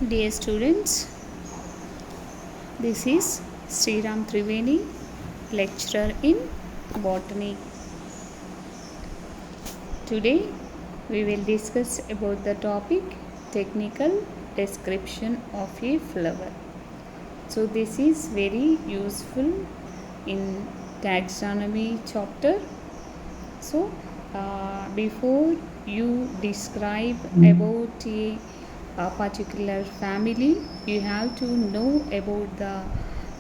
Dear students, this is Sriram Triveni, lecturer in botany. Today we will discuss about the topic technical description of a flower. So this is very useful in taxonomy chapter. So before you describe about a particular family, you have to know about the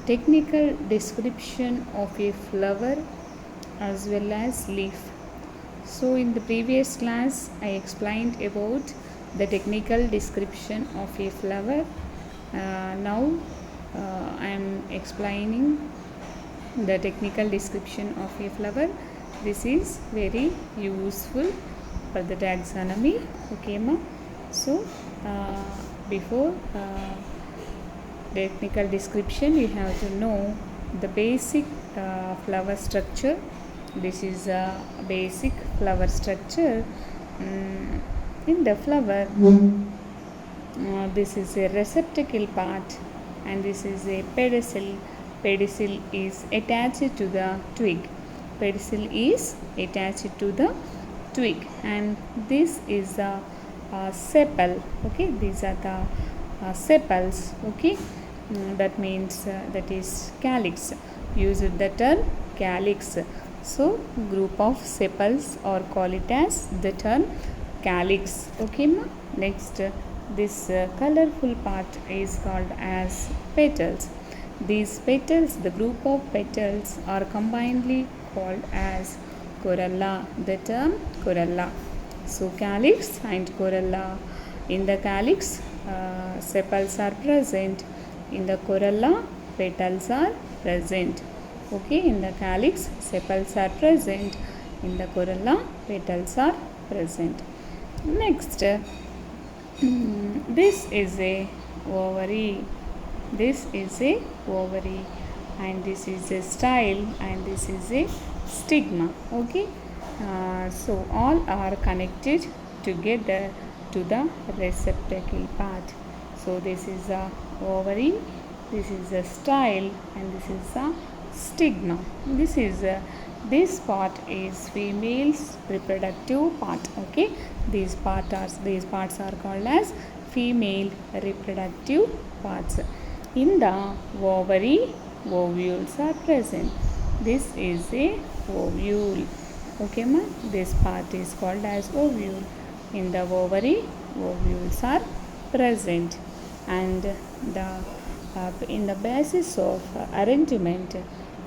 technical description of a flower as well as leaf. So in the previous class I explained about the technical description of a flower. Now I am explaining the technical description of a flower. This is very useful for the taxonomy. Okay, ma. So before technical description, you have to know the basic flower structure. This is a basic flower structure. In the flower, this is a receptacle part, and this is a pedicel. Pedicel is attached to the twig. Pedicel is attached to the twig, and this is the sepal. Okay, these are the sepals. Okay, that means that is calyx. Use the term calyx. So group of sepals or call it as the term calyx. Okay, ma. Next, this colorful part is called as petals. These petals, the group of petals, are combinedly called as corolla. The term corolla. So calyx and corolla. In the calyx, sepals are present. In the corolla, petals are present. Okay, in the calyx, sepals are present. In the corolla, petals are present. Next, this is a ovary. This is a ovary, and this is a style, and this is a stigma. Okay, so all are connected together to the receptacle part. So this is a ovary, this is a style, and this is a stigma. This part is female's reproductive part. Okay, these parts are called as female reproductive parts. In the ovary, ovules are present. This is a ovule. Okay, ma. This part is called as ovule. In the ovary, ovules are present, and in the basis of arrangement,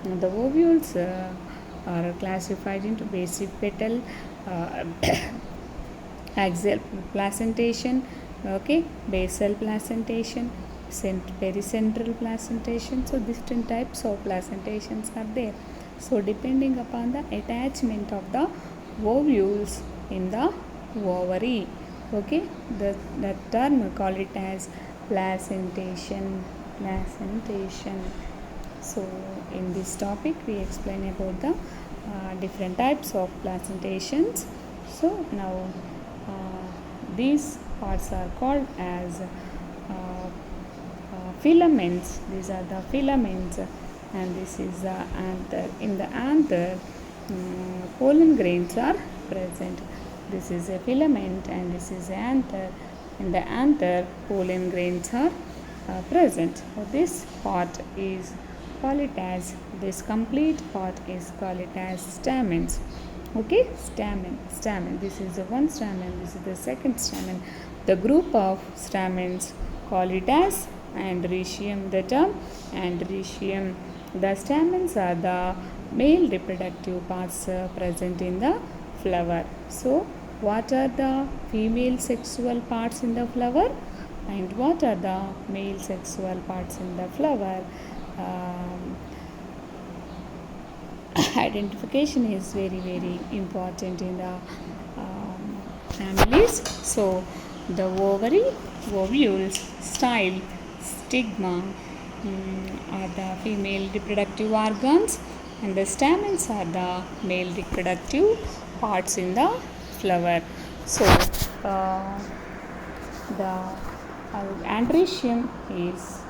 the ovules are classified into basic petal, axial placentation, okay, basal placentation, pericentral placentation. So different types of placentations are there. So depending upon the attachment of the ovules in the ovary, okay, the term call it as placentation. So in this topic we explain about the different types of placentations. So now these parts are called as filaments. These are the filaments, and this is the anther. In the anther, pollen grains are present. This is a filament, and this is the anther. In the anther, pollen grains are present. So this part is call it as, this complete part is call it as stamens. Okay, stamen. This is the one stamen. This is the second stamen. The group of stamens call it as androecium. The term androecium. The stamens are the male reproductive parts present in the flower. So what are the female sexual parts in the flower, and what are the male sexual parts in the flower? Identification is very, very important in the families. So the ovary, ovules, style, stigma are the female reproductive organs, and the stamens are the male reproductive parts in the flower. So the Androecium is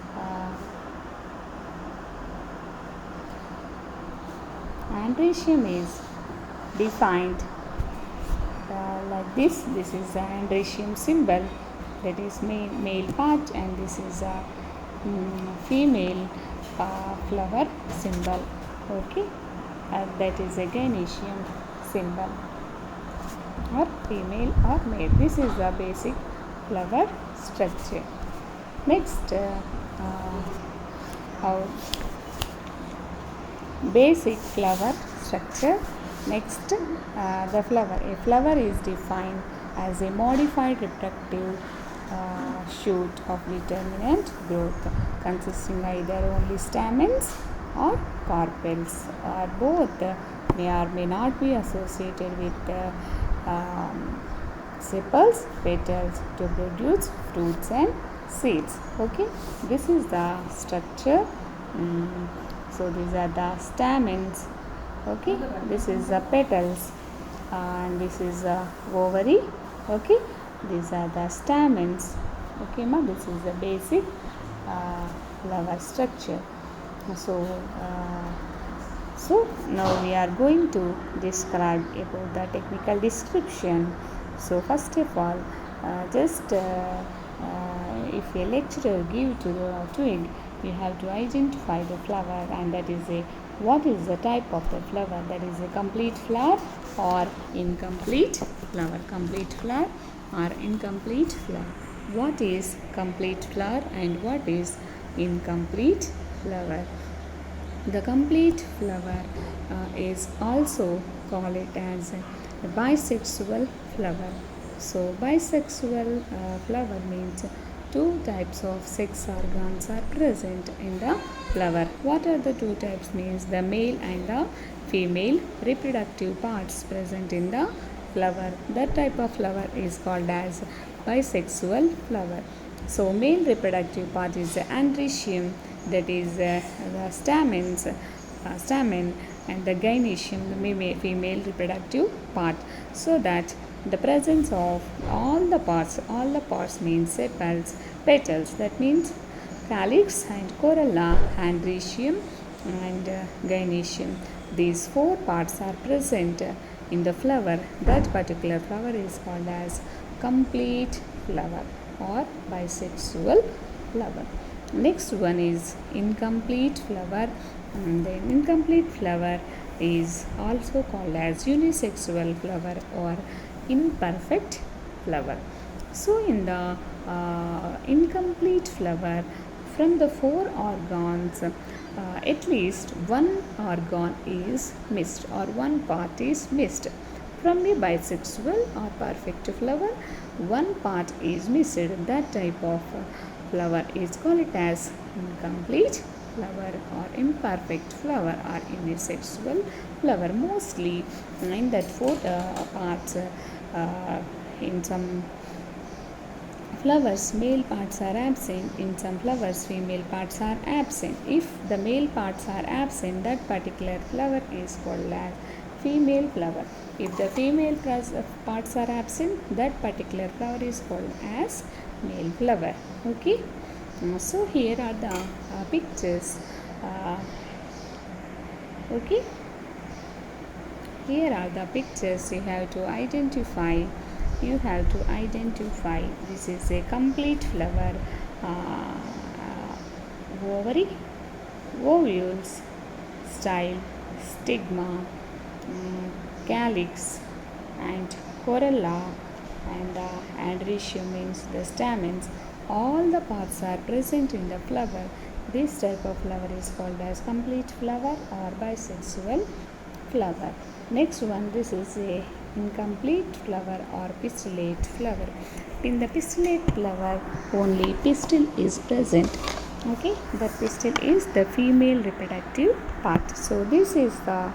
defined like this. This is the androecium symbol, that is male part, and this is a female flower symbol. Okay, that is a gynoecium symbol, or female or male. This is the basic flower structure. Next, our basic flower structure. Next, the flower. A flower is defined as a modified reproductive shoot of determinate growth, consisting either only stamens or carpels, or both may or may not be associated with sepals, petals to produce fruits and seeds. Okay, this is the structure. So these are the stamens. Okay, this is the petals, and this is the ovary. Okay, these are the stamens. Okay, ma, this is the basic flower structure. So now we are going to describe about the technical description. So first of all, if a lecturer give to the twig, you have to identify the flower, and that is what is the type of the flower, that is a complete flower or incomplete flower. Complete flower or incomplete flower. What is complete flower and what is incomplete flower? The complete flower is also called it as a bisexual flower. So bisexual flower means two types of sex organs are present in the flower. What are the two types? Means the male and the female reproductive parts present in the flower. That type of flower is called as bisexual flower. So male reproductive part is the androecium, that is the stamen, and the gynoecium, the female reproductive part. So that the presence of all the parts means sepals, petals, that means calyx and corolla, androecium and gynoecium. These four parts are present in the flower. That particular flower is called as complete flower or bisexual flower. Next one is incomplete flower. And the incomplete flower is also called as unisexual flower or imperfect flower. So in the incomplete flower, from the four organs, at least one organ is missed or one part is missed. From a bisexual or perfect flower, one part is missed. That type of flower is called as incomplete flower or imperfect flower or unisexual flower. Mostly in that four parts, in some flowers male parts are absent, in some flowers female parts are absent. If the male parts are absent, that particular flower is called as female flower. If the female parts are absent, that particular flower is called as male flower. Okay, so here are the pictures. Okay, here are the pictures. You have to identify. This is a complete flower. Ovary, ovules, style, stigma, calyx and corolla, and androecium means the stamens. All the parts are present in the flower. This type of flower is called as complete flower or bisexual flower. Next one, this is a incomplete flower or pistillate flower. In the pistillate flower, only pistil is present. Okay, the pistil is the female reproductive part. So this is the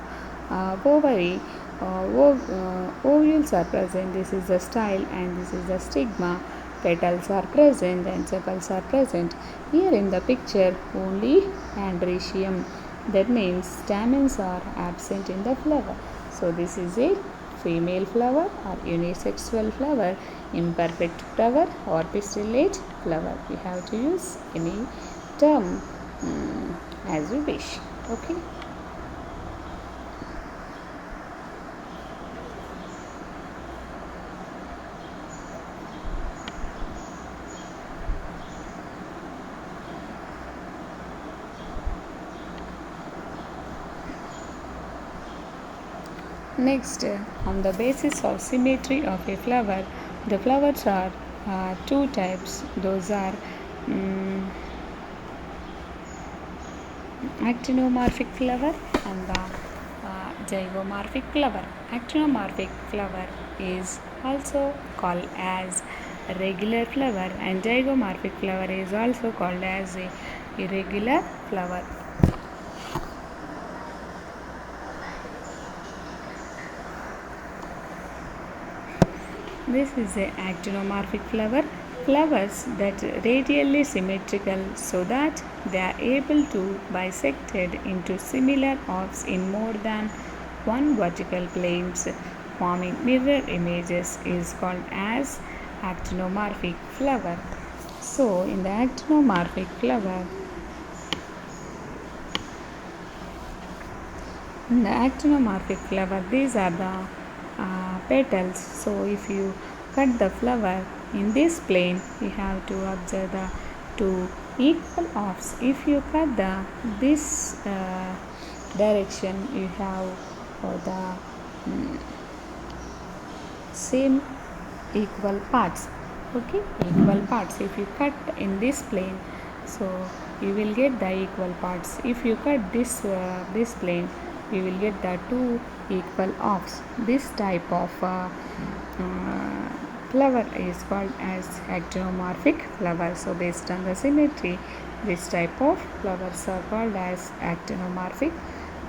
ovary. Ovules are present. This is the style and this is the stigma. Petals are present and sepals are present. Here in the picture, only androecium. That means stamens are absent in the flower. So this is a female flower or unisexual flower. imperfect flower or pistillate flower. You have to use any term as you wish. Okay. Next, on the basis of symmetry of a flower, the flowers are two types. Those are actinomorphic flower and the zygomorphic flower. Actinomorphic flower is also called as regular flower, and zygomorphic flower is also called as a irregular flower. This is a actinomorphic flower. Flowers that radially symmetrical so that they are able to bisected into similar orbs in more than one vertical planes, forming mirror images, is called as actinomorphic flower. So in the actinomorphic flower, these are the petals. So if you cut the flower in this plane, you have to observe the two equal orbs. If you cut this direction, you have the same equal parts. Okay, equal parts. If you cut in this plane, so you will get the equal parts. If you cut this plane, you will get the two equal orbs. This type of flower is called as actinomorphic flower. So based on the symmetry, this type of flowers are called as actinomorphic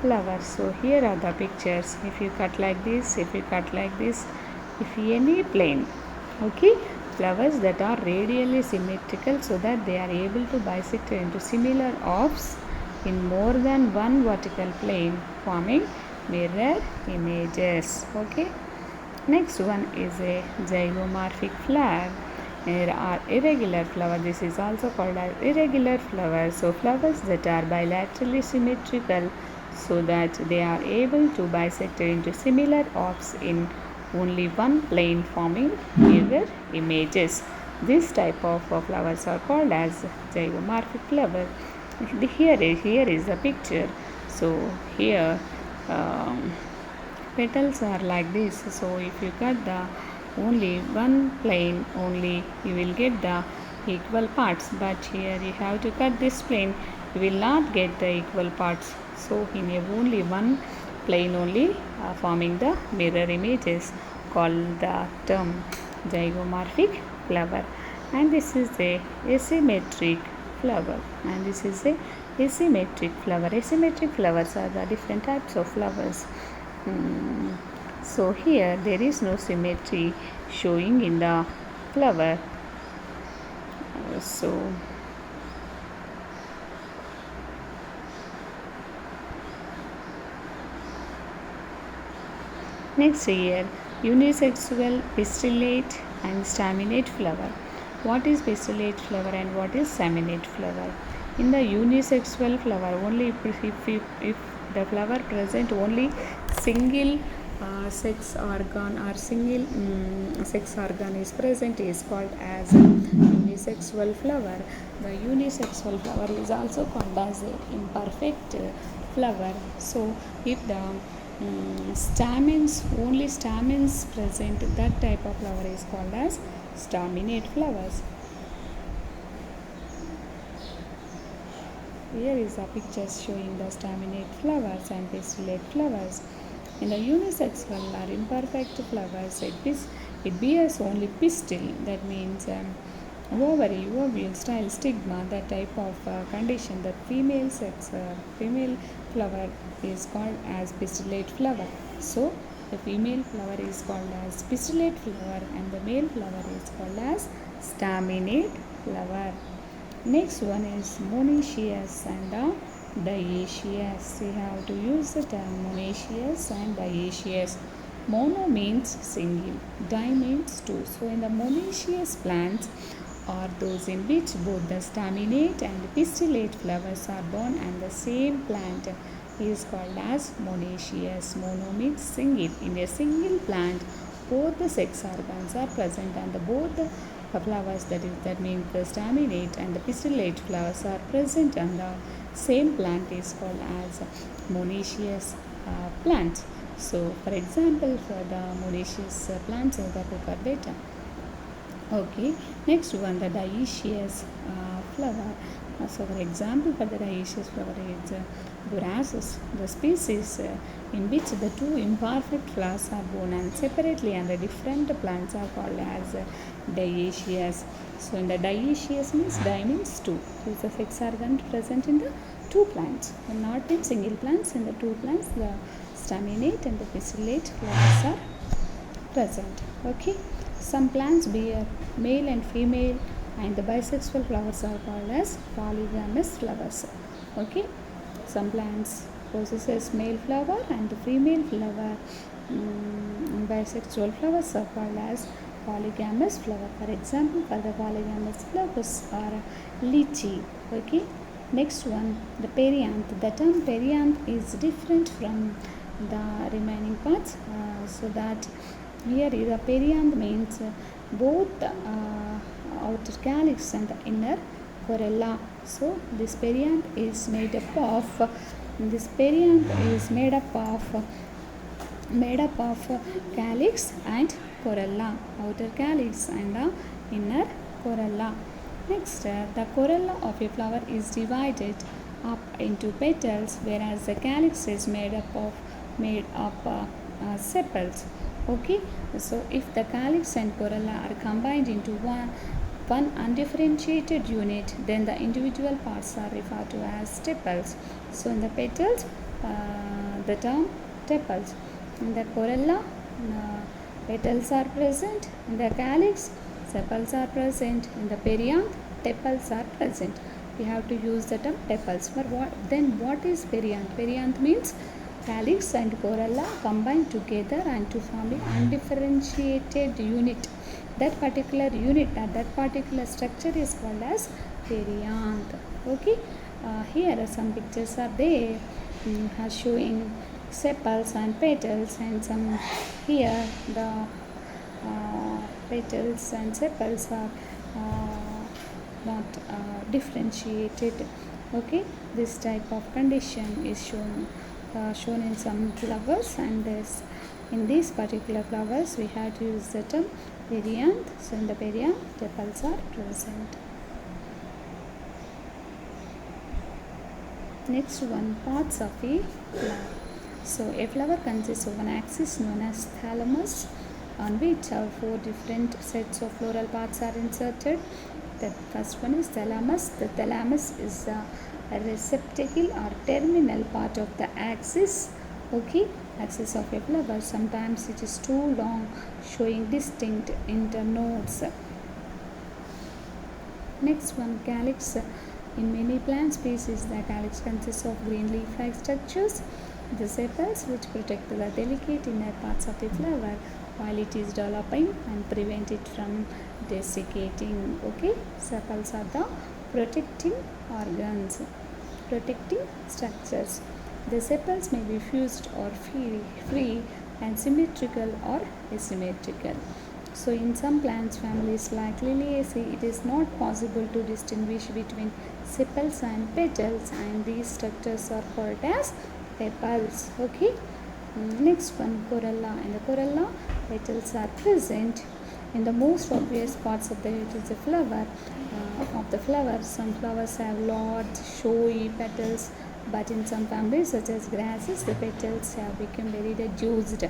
flowers. So here are the pictures. If you cut like this, if you cut like this, if any plane, okay, flowers that are radially symmetrical so that they are able to bisect into similar orbs in more than one vertical plane, forming mirror images. Okay. Next one is a zygomorphic flower. There are irregular flower. This is also called as irregular flower. So flowers that are bilaterally symmetrical so that they are able to bisect into similar orbs in only one plane, forming mirror images. This type of flowers are called as zygomorphic flower. Here is the picture. So here petals are like this. So if you cut the only one plane only, you will get the equal parts, but here you have to cut this plane, you will not get the equal parts. So in only one plane only, forming the mirror images, called the term zygomorphic flower. And this is a asymmetric flower, and this is a asymmetric flower. Asymmetric flowers are the different types of flowers. So here there is no symmetry showing in the flower. So next here, unisexual, pistillate and staminate flower. What is pistillate flower and what is staminate flower? In the unisexual flower, only if the flower present only single sex organ or single sex organ is present, is called as unisexual flower. The unisexual flower is also called as an imperfect flower. So if the only stamens present, that type of flower is called as staminate flowers. Here is a picture showing the staminate flowers and pistillate flowers. In the unisexual or imperfect flowers, it bears only pistil, that means ovary, ovule style stigma, that type of condition. The female flower is called as pistillate flower. So the female flower is called as pistillate flower and the male flower is called as staminate flower. Next one is monoecious and dioecious. We have to use the term monoecious and dioecious. Mono means single, di means two. So in the monoecious plants are those in which both the staminate and pistillate flowers are borne, and the same plant is called as monoecious. Mono means single. In a single plant, both the sex organs are present, and both the flowers, that means the staminate and the pistillate flowers, are present, and the same plant is called as monoecious plant. So, for example, for the monoecious plants, the cucurbita. Okay, next one, the dioecious flower. So, for example, for the dioecious flower is Borassus, the species in which the two imperfect flowers are borne and separately, and the different plants are called as dioecious. So, in the dioecious means di means two. So, it's a sex organ present in the two plants, and not in single plants. In the two plants, the staminate and the pistillate flowers are present. Okay, some plants bear male and female, and the bisexual flowers are called as polygamous flowers. Okay, some plants possesses male flower and the female flower. Bisexual flowers are called as polygamous flower. For example, for the polygamous flowers are lychee. Okay, next one, the perianth. The term perianth is different from the remaining parts, so that here the perianth means both outer calyx and the inner corolla. So this perianth is made up of calyx and corolla, outer calyx and the inner corolla. Next, the corolla of a flower is divided up into petals, whereas the calyx is made up sepals. Okay, so if the calyx and corolla are combined into one undifferentiated unit, then the individual parts are referred to as tepals. So in the petals, the term tepals. In the corolla, petals are present. In the calyx, sepals are present. In the perianth, tepals are present. We have to use the term tepals. For what is perianth? Perianth means calyx and corolla combined together and to form an undifferentiated unit. That particular unit, that particular structure is called as perianth. Okay, here some pictures are there showing sepals and petals, and some here the petals and sepals are not differentiated. Okay, this type of condition is shown in some flowers, and in these particular flowers we have to use the term perianth. So in the perianth, tepals are present. Next one, parts of a flower. So a flower consists of an axis known as thalamus, on which 4 different sets of floral parts are inserted. The first one is thalamus. The thalamus is a receptacle or terminal part of the axis. Okay, axis of a flower. Sometimes it is too long, showing distinct internodes. Next one, calyx. In many plant species, the calyx consists of green leaf-like structures. The sepals, which protect the delicate inner parts of the flower while it is developing and prevent it from desiccating. Okay, sepals are the protecting organs, protecting structures. The sepals may be fused or free and symmetrical or asymmetrical. So in some plants families like Liliaceae, it is not possible to distinguish between sepals and petals, and these structures are called as tepals. Okay, next one, corolla. In the corolla, petals are present in the most obvious parts of the flower. Some flowers have large showy petals, but in some families such as grasses, the petals have become very reduced.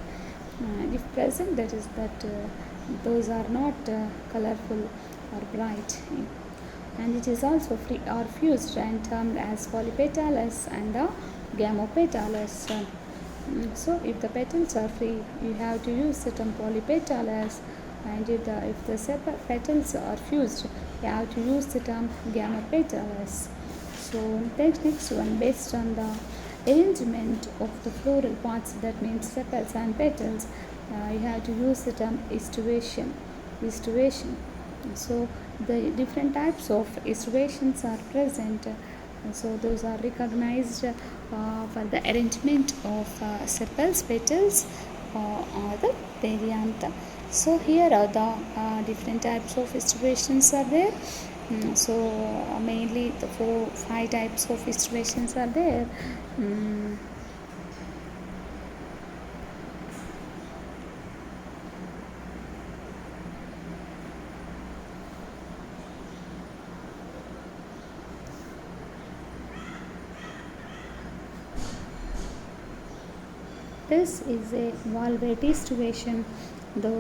If present, that is that those are not colorful or bright, and it is also free or fused and termed as polypetalous and gamopetalous. So if the petals are free, you have to use the term polypetalous, and if the petals are fused, you have to use the term gamopetalous. So next one, based on the arrangement of the floral parts, that means sepals and petals, you have to use the term estuation. Estuation. So the different types of estuations are present. So those are recognized for the arrangement of sepals, petals, or the perianth. So here are the different types of estuations are there. So mainly the 5 types of estuations are there. This is a valvate estuation. The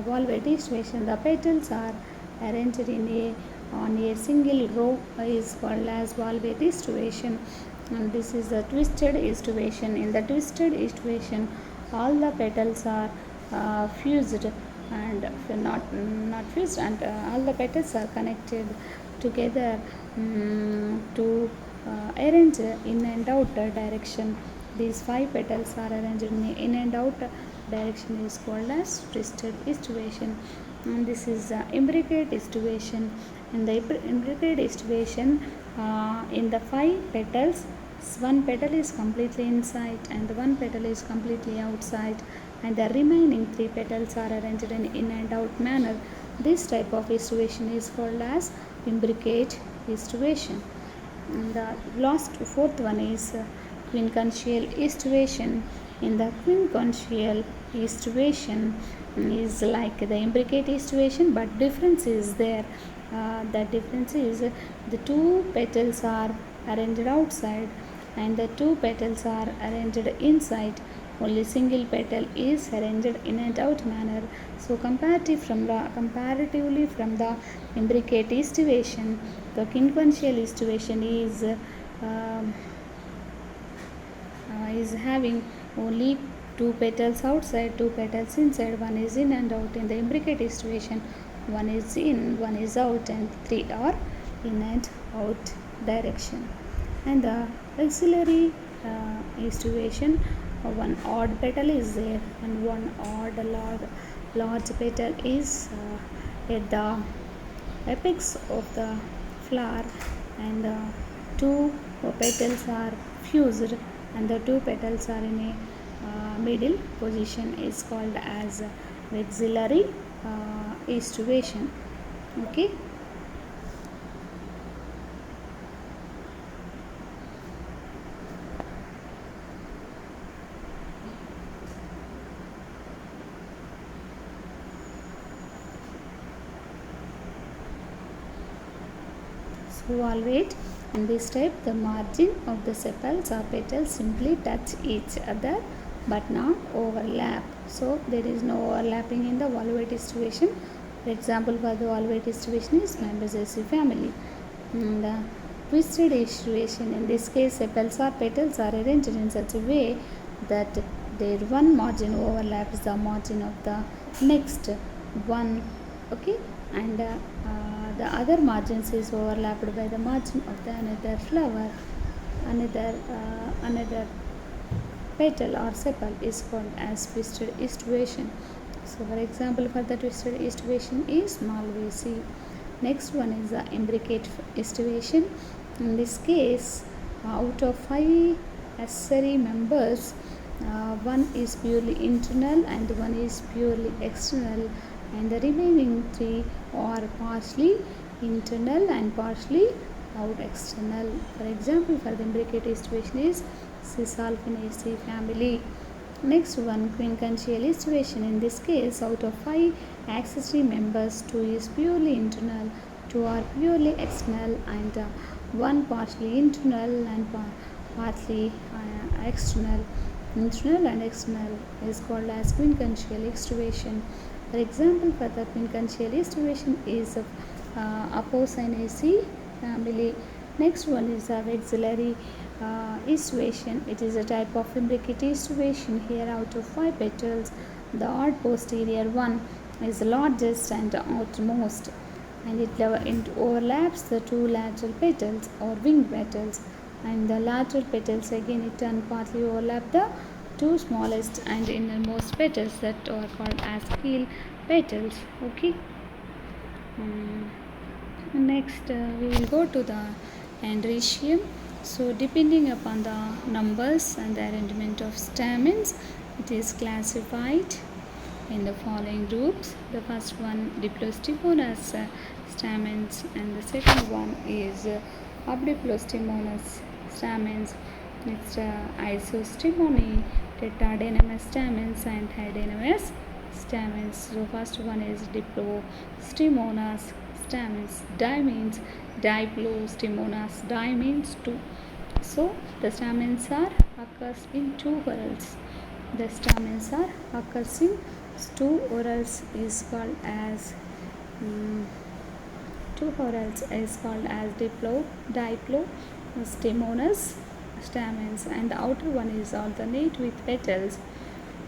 valvate estuation, the petals are arranged on a single row is called as valvate estuation. And this is a twisted estuation. In the twisted estuation, all the petals are fused and not fused, and all the petals are connected together to arrange in and out direction. These 5 petals are arranged in and out direction is called as twisted estuation. And this is imbricate estuation. In the imbricate estuation, in the 5 petals, one petal is completely inside and one petal is completely outside, and the remaining 3 petals are arranged in and out manner. This type of estuation is called as imbricate estuation. And the last 4th one is quincuncial estuation. In the quincuncial estuation is like the imbricate estuation, but difference is there. The difference is the 2 petals are arranged outside and the 2 petals are arranged inside. Only single petal is arranged in and out manner. So comparatively from the imbricate estuation, the quincuncial estuation is having only 2 petals outside, 2 petals inside, one is in and out. In the imbricate estuation, one is in, one is out, and 3 are in and out direction. And the auxiliary estuation, one odd petal is there and one odd large petal is at the apex of the flower, and 2 petals are fused and the 2 petals are in a middle position is called as vexillary estuation. Okay. So valvate. In this type, the margin of the sepals or petals simply touch each other but not overlap. So there is no overlapping in the valvate estuation. For example, for the valvate estuation is Mimbaceae family. The twisted estuation, in this case, sepals or petals are arranged in such a way that their one margin overlaps the margin of the next one. Okay, and the other margins is overlapped by the margin of the another flower. Another petal or sepal is called as twisted estuation. So for example, for the twisted estuation is Malvaceae. Next one is the imbricate estuation. In this case, out of 5 accessory members, one is purely internal and one is purely external, and the remaining 3 are partially internal and partially out external. For example, for the imbricate estuation is Cisalpinaceae family. Next one, quincuncial estuation. In this case, out of 5 accessory members, 2 is purely internal, 2 are purely external, and 1 partially internal and partly external. Internal and external is called as quincuncial estuation. For example, for the quincuncial estuation is Apocynaceae family. Next one is a vexillary estuation. It is a type of imbricate estuation. Here, out of 5 petals, the odd posterior one is the largest and outermost, and it overlaps the 2 lateral petals or wing petals, and the lateral petals again it partly overlap the two smallest and innermost petals that are called as keel petals. Okay. Next, we will go to the androecium. So, depending upon the numbers and the arrangement of stamens, it is classified in the following groups. The first one, Diplostymonous stamens, and the second one is Abdiplostymonous stamens. Next, Isostimony, Tetradenous stamens, and Hydenous stamens. So, first one is Diplostymonous stamens. Di means Diplostymonous. Di means two. So, the stamens are occurs in two whorls. The stamens are occurs in two whorls is called as Diplostymonous stamens, and the outer one is alternate with petals.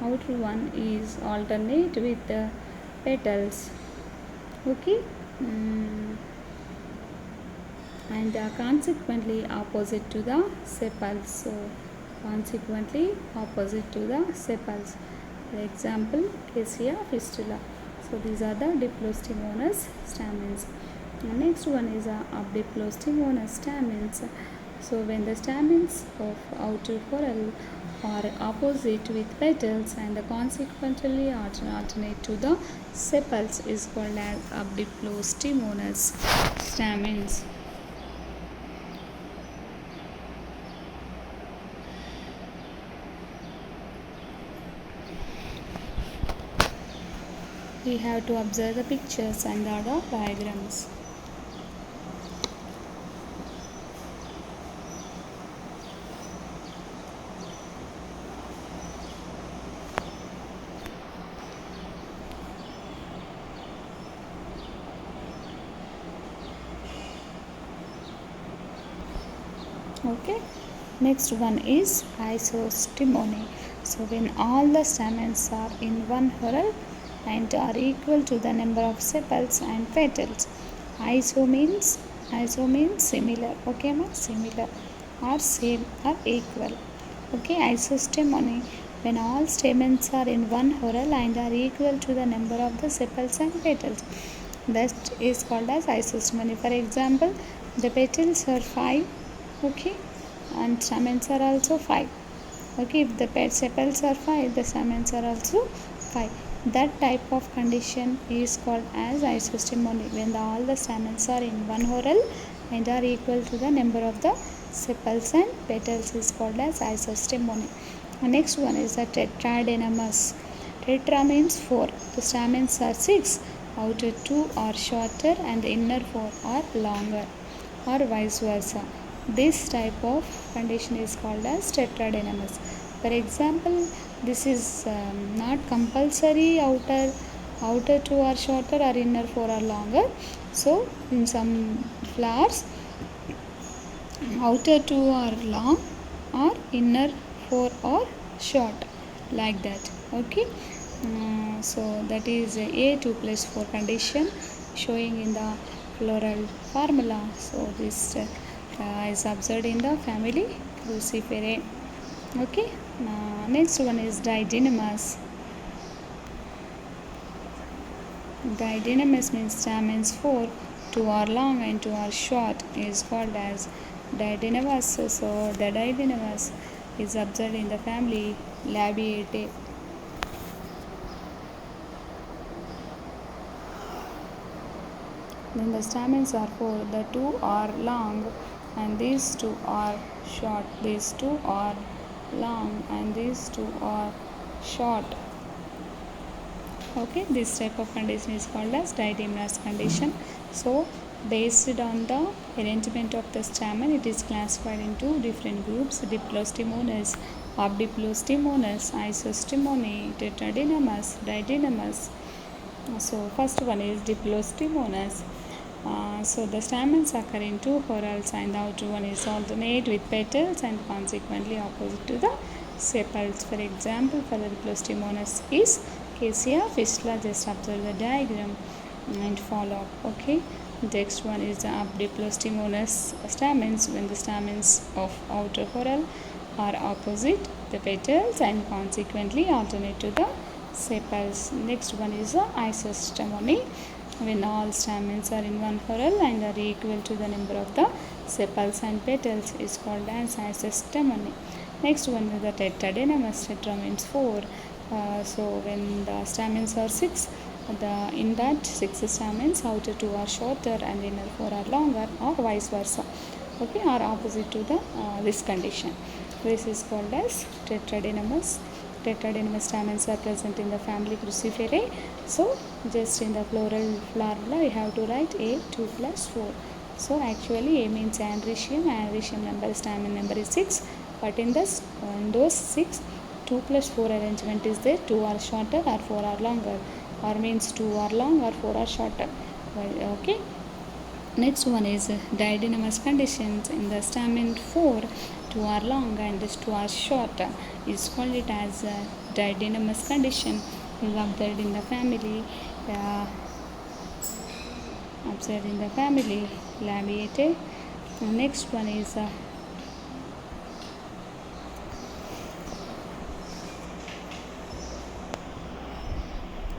Outer one is alternate with the petals. Okay. And consequently opposite to the sepals. So, consequently opposite to the sepals. For example, Cassia fistula. So, these are the Diplostymonous stamens. The next one is Abdiplostymonous stamens. So, when the stamens of outer whorl are opposite with petals and consequently alternate to the sepals is called as Abdiplostymonous stamens. We have to observe the pictures and the diagrams. Okay. Next one is isostimony. So when all the stamens are in one whorl and are equal to the number of sepals and petals. Iso means similar. Okay, ma? Similar or same or equal. Okay, isostimony. When all stamens are in one whorl and are equal to the number of the sepals and petals. That is called as isostimony. For example, the petals are 5. Okay, and stamens are also 5. Okay, if the sepals are 5, the stamens are also 5. That type of condition is called as isostimony, when all the stamens are in one whorl and are equal to the number of the sepals and petals is called as isostimony. The next one is the tetradenous. Tetra means 4. The stamens are 6. Outer 2 are shorter and the inner 4 are longer, or vice versa. This type of condition is called as tetradenous. For example, this is not compulsory outer 2 are shorter or inner 4 are longer. So, in some flowers, outer 2 are long or inner 4 are short, like that. Okay. So, that is a 2 plus 4 condition showing in the floral formula. So, this is observed in the family Cruciferae. Okay. Next one is didynamis. Didynamis means stamens 4, 2 are long and 2 are short is called as didynamis. So the didynamis is observed in the family Labiatae. Then the stamens are 4, the 2 are long and these 2 are short. These 2 are long and these 2 are short. Okay, this type of condition is called as didynamis condition. So based on the arrangement of the stamen, it is classified into different groups: Diplostymonous, Abdiplostymonous, Isostimony, Tetradenous, Didynamis. So first one is Diplostymonous. So the stamens occur in two whorls and the outer one is alternate with petals and consequently opposite to the sepals. For example, for the Diplostymonous is Cassia fistula. Just observe the diagram and follow up. Okay. Next one is the Abdiplostymonous stamens, when the stamens of outer whorl are opposite the petals and consequently alternate to the sepals. Next one is the isostemony. When all stamens are in one whorl and are equal to the number of the sepals and petals is called as isostemony. Next one is the tetradenous. Tetra means 4. So when the stamens are 6, in that 6 stamens, outer 2 are shorter and inner 4 are longer, or vice versa. Okay, or opposite to the this condition. This is called as tetradenous. Tetradenous stamens are present in the family Cruciferae. So just in the plural formula you have to write A 2 plus 4. So actually A means androecium. Androecium number, stamen number is 6. But in those 6, 2 plus 4 arrangement is there. 2 are shorter or 4 are longer, or means 2 are long or 4 are shorter. Well, okay. Next one is diadenous conditions. In the stamen 4, 2 are long and 2 are short. Is called it as a diadenous condition. Is observed in the family. Observed in the family Labiatae. Next one is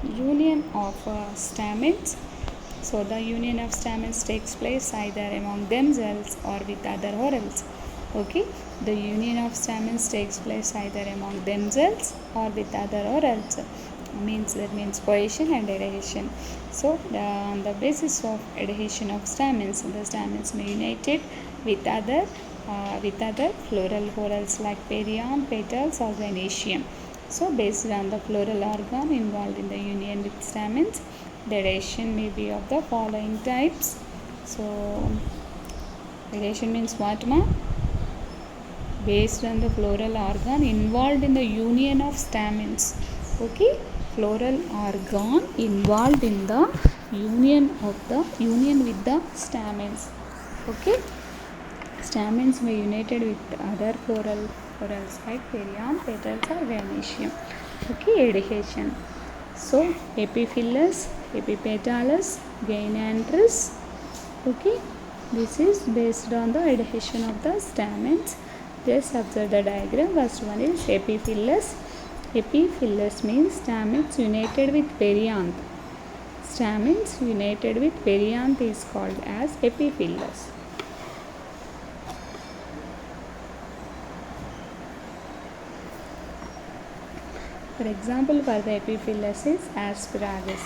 union of stamens. So the union of stamens takes place either among themselves or with other whorls. Okay, the union of stamens takes place either among themselves or with other whorls. That means cohesion and adhesion. So on the basis of adhesion of stamens, the stamens may united with other floral whorls like perianth, petals or gynoecium. So based on the floral organ involved in the union with stamens, the adhesion may be of the following types. So adhesion means what, ma? Based on the floral organ involved in the union of stamens. Okay, floral organ involved in the union with the stamens. Okay, stamens may united with other floral whorls like perianth, petals or gynoecium. Okay, adhesion. So epiphyllus, epipetalis, gynandrous. Okay, this is based on the adhesion of the stamens. Just observe the diagram. First one is epiphyllus. Epiphyllus means stamens united with perianth. Stamens united with perianth is called as epiphyllus. For example, for the epiphyllus is asparagus.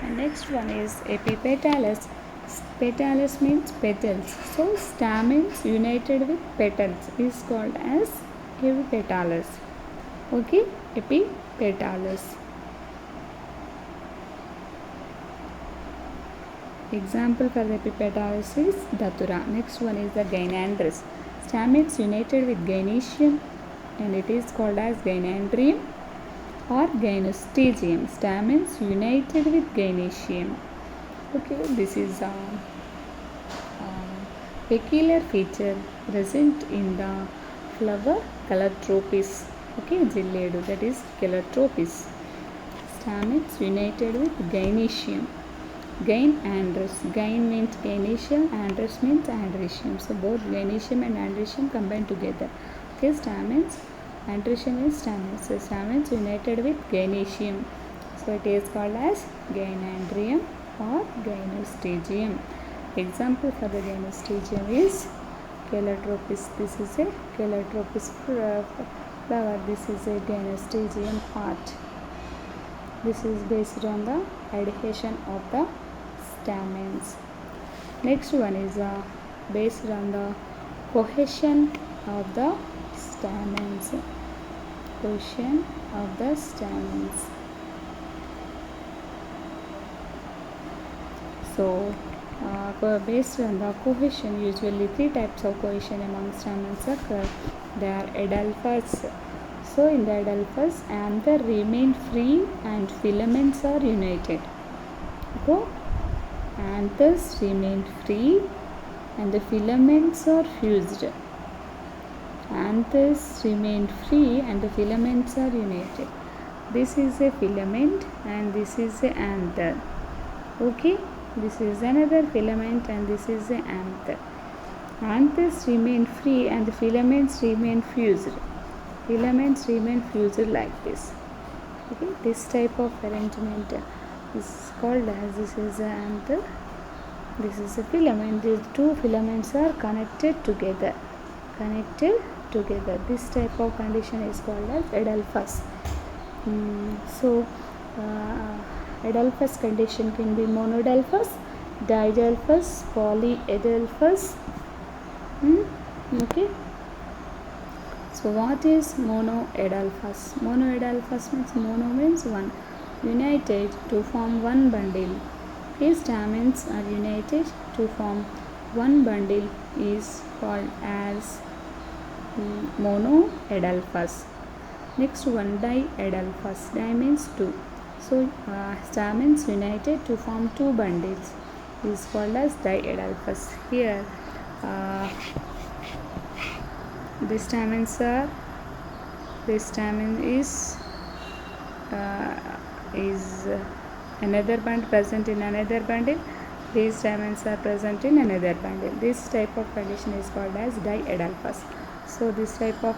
And next one is epipetalis. Petalis means petals. So stamens united with petals is called as epipetalis. Okay, epipetalis. Example for the epipetalis is datura. Next one is the gynandrous. Stamens united with gynoecium and it is called as gynandrium or gynostegium. Stamens united with gynoecium. Okay, this is a peculiar feature present in the flower Calotropis. Okay, Gilledu, that is Calotropis. Stamens united with gynoecium. Gynandrous. Gyn means gynoecium, androus means androecium. So both gynoecium and androecium combined together. Okay, stamens. Androecium is stamens. So stamens united with gynoecium. So it is called as gynandrium or gynostegium. Example for the gynostegium is Calotropis. This is a Calotropis flower. This is a gynostegium part. This is based on the adhesion of the stamens. Next one is based on the cohesion of the stamens. Cohesion of the stamens. So based on the cohesion, usually 3 types of cohesion among stamens occur. They are adelphous. So in the adelphous, anther remain free and filaments are united. So anthers remain free and the filaments are fused. Anthers remain free and the filaments are united. This is a filament and this is a anther. Okay, this is another filament and this is a anther. Anthers remain free and the filaments remain fused. Filaments remain fused like this. Okay, this type of arrangement is called as, this is an anther, this is a filament. These two filaments are connected together. This type of condition is called as Edelphus. So Edelphus condition can be monodelphous, didelphous, polyedelphous. Okay. So what is monoedelphous? Monoedelphous means mono means one, united to form one bundle. If stamens are united to form one bundle is called as monoedelphous. Next one, diedelphous. Di means two. So stamens united to form two bundles is called as diedelphous. Here this stamen is another bundle present in another bundle. These stamens are present in another bundle. This type of condition is called as diedelphous. So this type of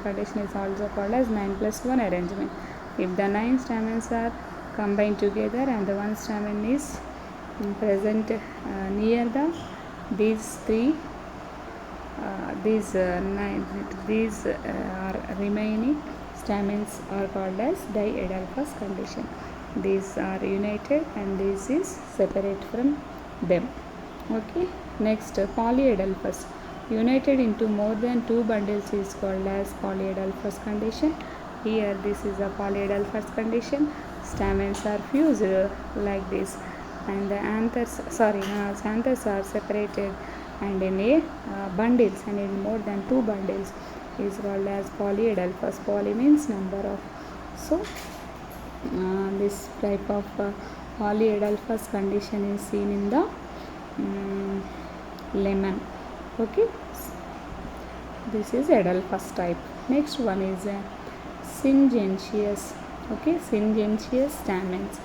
condition is also called as 9+1 arrangement. If the 9 stamens are combined together and the one stamen is present near the these three these are remaining stamens are called as diedelphous condition. These are united and this is separate from them. Okay. Next, polyedelphous. United into more than two bundles is called as polyedelphous condition. Here this is a polyedelphous condition. Stamens are fused like this and the anthers are separated and in a bundles and in more than two bundles is called as polyedelphous. Poly means number of. So this type of polyedelphous condition is seen in the lemon. Okay, this is edelphous type. Next one is syngentious. Okay, syngentious stamens.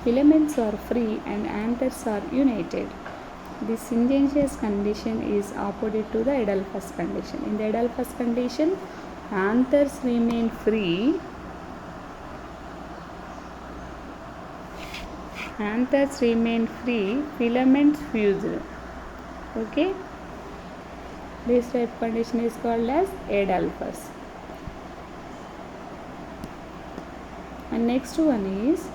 Filaments are free and anthers are united. The syngentious condition is opposite to the edelphous condition. In the edelphous condition, anthers remain free. Anthers remain free, filaments fused. Okay, this type of condition is called as edelphous. And next one is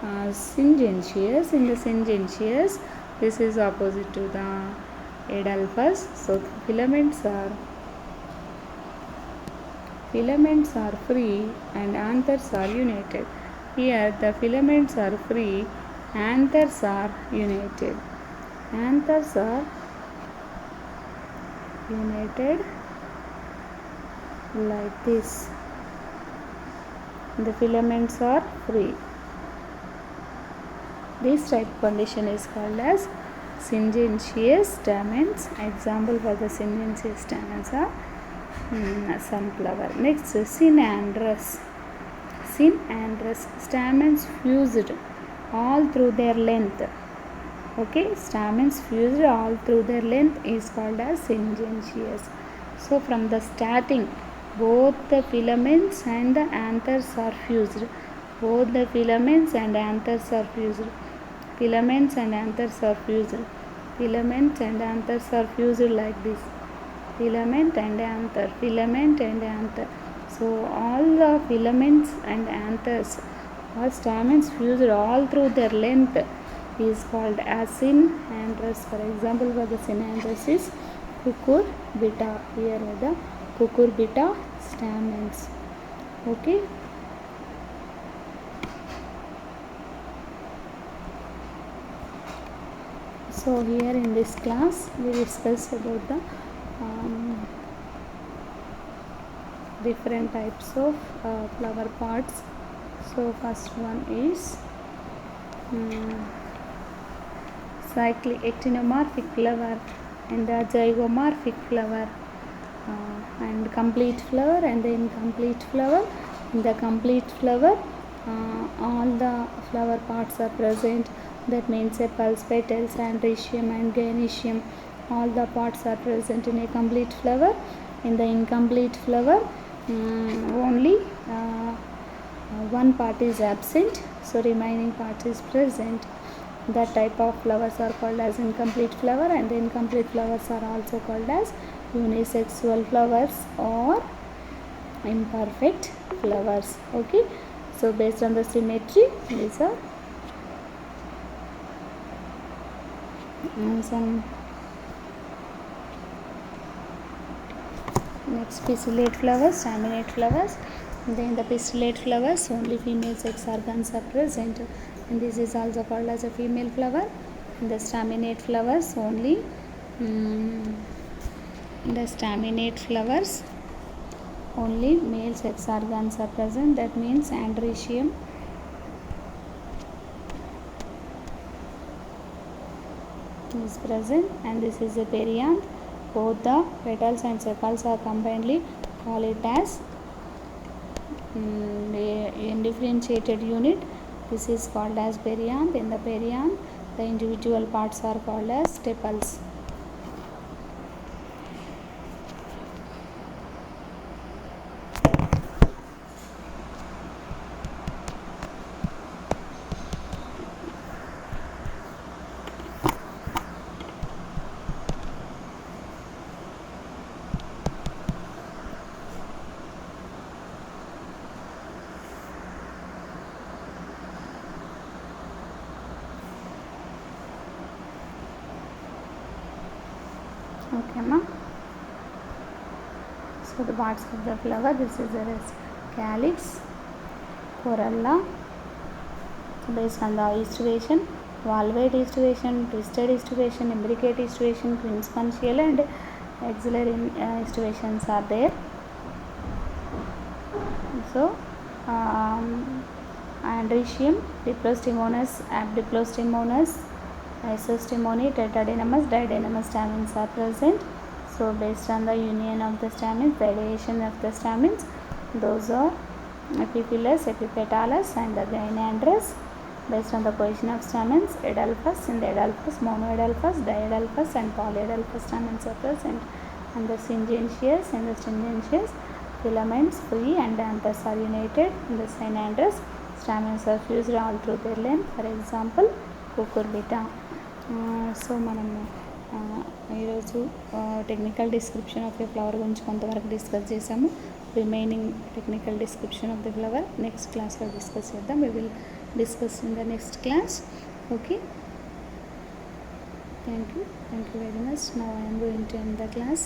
syngentious. In the syngentious, this is opposite to the edelphous. So filaments are free and anthers are united. Here the filaments are free, anthers are united. Anthers are united like this. The filaments are free. This type of condition is called as syngentious stamens. Example for the syngentious stamens are sunflower. Next, synandrous. Synandrous stamens fused all through their length. Okay, stamens fused all through their length is called as syngentious. So from the starting, both the filaments and the anthers are fused. Both the filaments and anthers are fused. Filaments and anthers are fused. Filaments and anthers are fused like this. Filament and anther. Filament and anther. So all the filaments and anthers or stamens fused all through their length is called as synandrous. For example, for the synandrous is cucurbita. Here are the cucurbita stamens. Okay. So here in this class we discussed about the different types of flower pots. So first one is actinomorphic flower and the zygomorphic flower and complete flower and the incomplete flower. In the complete flower all the flower parts are present. That means sepals, petals, androecium and gynoecium all the parts are present in a complete flower. In the incomplete flower, only one part is absent, so remaining part is present. That type of flowers are called as incomplete flower, and the incomplete flowers are also called as unisexual flowers or imperfect flowers. Okay, so based on the symmetry, these are some next pistillate flowers, staminate flowers. Then the pistillate flowers, only female sex organs are present, and this is also called as a female flower. In the staminate flowers, only the staminate flowers, only male sex organs are present. That means androecium is present, and this is a perianth. Both the petals and sepals are combinedly call it as undifferentiated unit. This is called as perianth. In the perianth, the individual parts are called as tepals. Okay, ma. So the parts of the flower, this is the calyx, corolla. So based on the estruvation, valvate estruvation, twisted estruvation, imbricate estruvation, principal and axillary estruvations are there. So androecium, diplostimonas, abdiplostimonas, isostimony, tetradynamis, didynamis stamens are present. So based on the union of the stamens, the adhesion of the stamens, those are epiphyllous, epipetalous and the gynandrous. Based on the position of stamens, adelphous, in the adelphous, monoadelphous, diadelphous and polyadelphous stamens are present. And the syngentious, in the syngentious, filaments free and anthers are united. In the synandrous, stamens are fused all through their length. For example, cucurbita. సో మనము ఈరోజు technical description of the flower గురించి కొంతవరకు discuss చేసాము. Remaining technical description of the flower next క్లాస్లో discuss చేద్దాం. We will discuss in the next class. Okay, thank you very much. Now I am going to end the class.